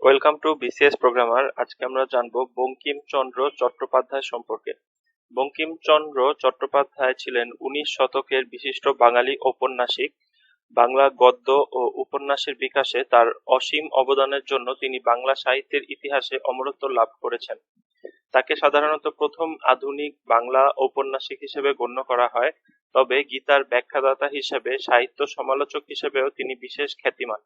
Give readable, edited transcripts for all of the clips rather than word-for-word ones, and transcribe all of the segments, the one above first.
Welcome to BCS programmer. আজকে আমরা জানবো বঙ্কিমচন্দ্র চট্টোপাধ্যায় সম্পর্কে। বঙ্কিমচন্দ্র চট্টোপাধ্যায় ছিলেন 19 শতকের বিশিষ্ট বাঙালি ঔপন্যাসিক। বাংলা গদ্য ও উপন্যাসের বিকাশে তার অসীম অবদানের জন্য তিনি বাংলা সাহিত্যের ইতিহাসে অমরত্ব লাভ করেছেন। তাকে সাধারণত প্রথম আধুনিক বাংলা ঔপন্যাসিক হিসেবে গণ্য করা হয়, তবে গীতার ব্যাখ্যাদাতা হিসেবে, সাহিত্য সমালোচক হিসেবেও তিনি বিশেষ খ্যাতিমান।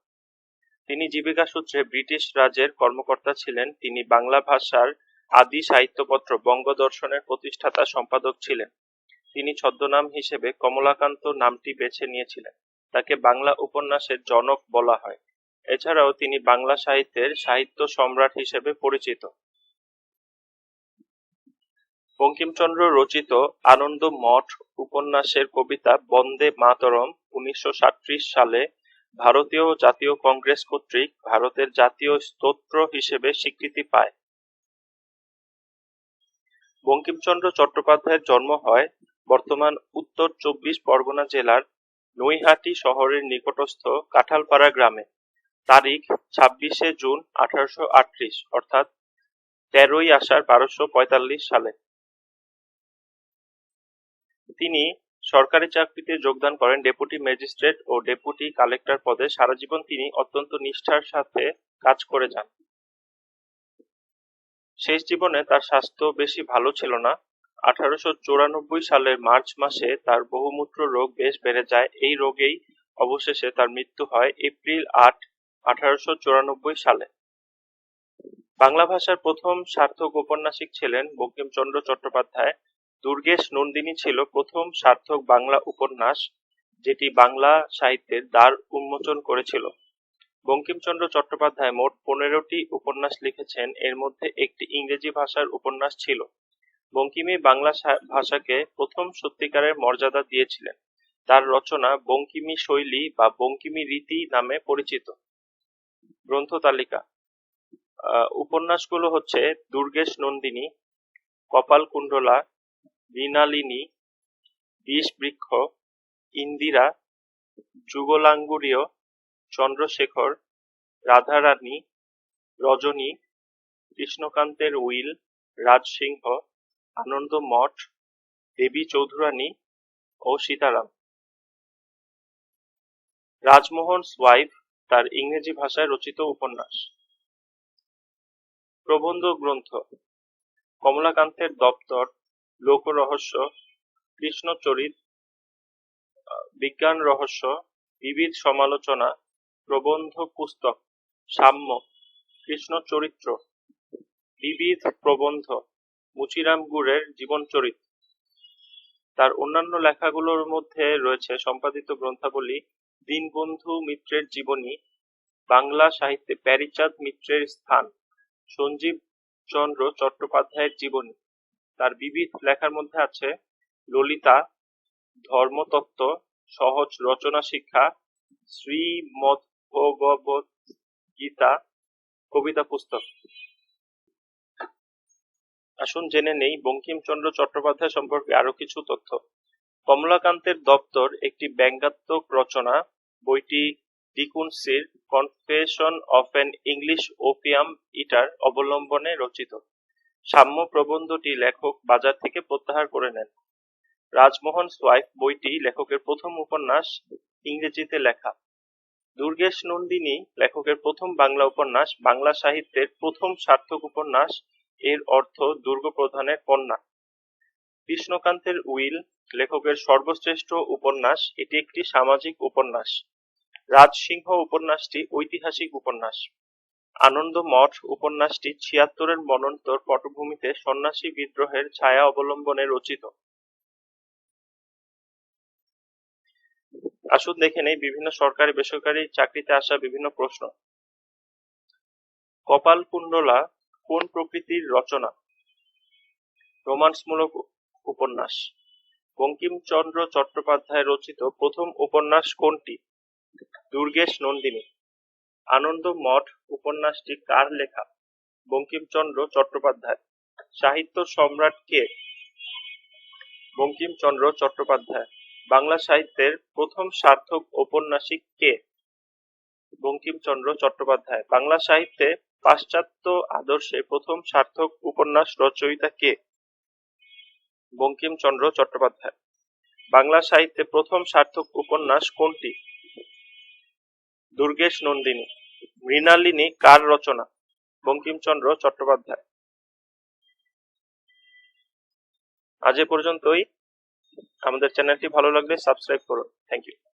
তিনি জীবিকা সূত্রে ব্রিটিশ রাজের কর্মকর্তা ছিলেন। তিনি বাংলা ভাষার আদি সাহিত্যপত্র বঙ্গদর্শনের প্রতিষ্ঠাতা সম্পাদক ছিলেন। তিনি ছদ্মনাম হিসেবে কমলাকান্ত নামটি বেছে নিয়েছিলেন। তাকে বাংলা উপন্যাসের জনক বলা হয়। এছাড়াও তিনি বাংলা সাহিত্যের সাহিত্য সম্রাট হিসেবে পরিচিত। বঙ্কিমচন্দ্র রচিত আনন্দ মঠ উপন্যাসের কবিতা বন্দে মাতরম 1937 সালে ভারতীয় জাতীয় কংগ্রেস কর্তৃক ভারতের জাতীয় স্তোত্র হিসেবে স্বীকৃতি পায়। বঙ্কিমচন্দ্র চট্টোপাধ্যায়ের জন্ম হয় বর্তমান উত্তর 24 পরগনা জেলার নৈহাটি শহরের নিকটস্থ কাঁঠালপাড়া গ্রামে। তারিখ 26শে জুন 1838 অর্থাৎ 13ই আষাঢ় 1245 সালে। তিনি সরকারি চাকরিতে যোগদান করেন ডেপুটি ম্যাজিস্ট্রেট ও ডেপুটি কালেক্টর পদে। সারা জীবন তিনি অত্যন্ত নিষ্ঠার সাথে কাজ করে যান। শেষ জীবনে তার স্বাস্থ্য বেশি ভালো ছিল না। 1894 সালের মার্চ মাসে তার বহুমূত্র রোগ বেশ বেড়ে যায়। এই রোগেই অবশেষে তার মৃত্যু হয় এপ্রিল 8, 1894 সালে। বাংলা ভাষার প্রথম সার্থক ঔপন্যাসিক ছিলেন বঙ্কিমচন্দ্র চট্টোপাধ্যায়। দুর্গেশ নন্দিনী ছিল প্রথম সার্থক বাংলা উপন্যাস, যেটি বাংলা সাহিত্যের দ্বার উন্মোচন করেছিল। বঙ্কিমচন্দ্র চট্টোপাধ্যায় মোট 15টি উপন্যাস লিখেছেন। এর মধ্যে একটি ইংরেজি ভাষার উপন্যাস ছিল। বঙ্কিমই বাংলা ভাষাকে প্রথম সত্যিকারের মর্যাদা দিয়েছিলেন। তার রচনা বঙ্কিমী শৈলী বা বঙ্কিমী রীতি নামে পরিচিত। গ্রন্থ তালিকা: উপন্যাসগুলো হচ্ছে দুর্গেশ নন্দিনী, কপালকুণ্ডলা, মৃণালিনী, বিষবৃক্ষ, ইন্দিরা, যুগলাঙ্গুরীয়, চন্দ্রশেখর, রাধারানী, রজনী, কৃষ্ণকান্তের উইল, রাজসিংহ, আনন্দ মঠ, দেবী চৌধুরানী ও সীতারাম। রাজমোহনস ওয়াইফ তার ইংরেজি ভাষায় রচিত উপন্যাস। প্রবন্ধ গ্রন্থ: কমলাকান্তের দপ্তর, লোকরহস্য, কৃষ্ণচরিত, বিজ্ঞান রহস্য, বিবিধ সমালোচনা, প্রবন্ধ পুস্তক, সাম্য, কৃষ্ণচরিত্র, বিবিধ প্রবন্ধ, মুচিরাম গুড়ের জীবনচরিত। তার অন্যান্য লেখাগুলোর মধ্যে রয়েছে সম্পাদিত গ্রন্থাবলী দীনবন্ধু মিত্রের জীবনী, বাংলা সাহিত্যে প্যারীচাঁদ মিত্রের স্থান, সঞ্জীব চন্দ্র চট্টোপাধ্যায়ের জীবনী। তার বিবিধ লেখার মধ্যে আছে ললিতা, ধর্মতত্ত্ব, সহজ রচনা শিক্ষা, শ্রীমদ্ভগবদ্ গীতা, কবিতা পুস্তক। আসুন জেনে নেই বঙ্কিমচন্দ্র চট্টোপাধ্যায় সম্পর্কে আরো কিছু তথ্য। কমলাকান্তের দপ্তর একটি ব্যঙ্গাত্মক রচনা। বইটি ডিকুন্সির confession of an English opium eater অবলম্বনে রচিত। সাম্য প্রবন্ধটি লেখক বাজার থেকে প্রত্যাহার করে নেন। রাজমোহনস ওয়াইফ বইটি লেখকের প্রথম উপন্যাস, ইংরেজিতে লেখা। দুর্গেশ নন্দিনী লেখকের প্রথম বাংলা উপন্যাস, বাংলা সাহিত্যের প্রথম সার্থক উপন্যাস। এর অর্থ দুর্গপ্রধানের কন্যা। কৃষ্ণকান্তের উইল লেখকের সর্বশ্রেষ্ঠ উপন্যাস। এটি একটি সামাজিক উপন্যাস। রাজসিংহ উপন্যাসটি ঐতিহাসিক উপন্যাস। আনন্দ মঠ উপন্যাসটি 76-এর মন্বন্তর পটভূমিতে সন্ন্যাসী বিদ্রোহের ছায়া অবলম্বনে রচিত। আসুন দেখে নেই বিভিন্ন সরকারি বেসরকারি চাকরিতে আসা বিভিন্ন প্রশ্ন। কপালকুণ্ডলা কোন প্রকৃতির রচনা? রোমান্সমূলক উপন্যাস। বঙ্কিমচন্দ্র চট্টোপাধ্যায় রচিত প্রথম উপন্যাস কোনটি? দুর্গেশ নন্দিনী। আনন্দ মঠ উপন্যাসটি কার লেখা? বঙ্কিমচন্দ্র চট্টোপাধ্যায়। সাহিত্য সম্রাট কে? বঙ্কিমচন্দ্র চট্টোপাধ্যায়। বাংলা সাহিত্যের প্রথম সার্থক ঔপন্যাসিক কে? বঙ্কিমচন্দ্র চট্টোপাধ্যায়। বাংলা সাহিত্যে পাশ্চাত্য আদর্শে প্রথম সার্থক উপন্যাস রচয়িতা কে? বঙ্কিমচন্দ্র চট্টোপাধ্যায়। বাংলা সাহিত্যে প্রথম সার্থক উপন্যাস কোনটি? দুর্গেশ নন্দিনী। মৃণালিনী কার রচনা? বঙ্কিমচন্দ্র চট্টোপাধ্যায়। আজ এ পর্যন্তই। আমাদের চ্যানেলটি ভালো লাগলে সাবস্ক্রাইব করুন। Thank you.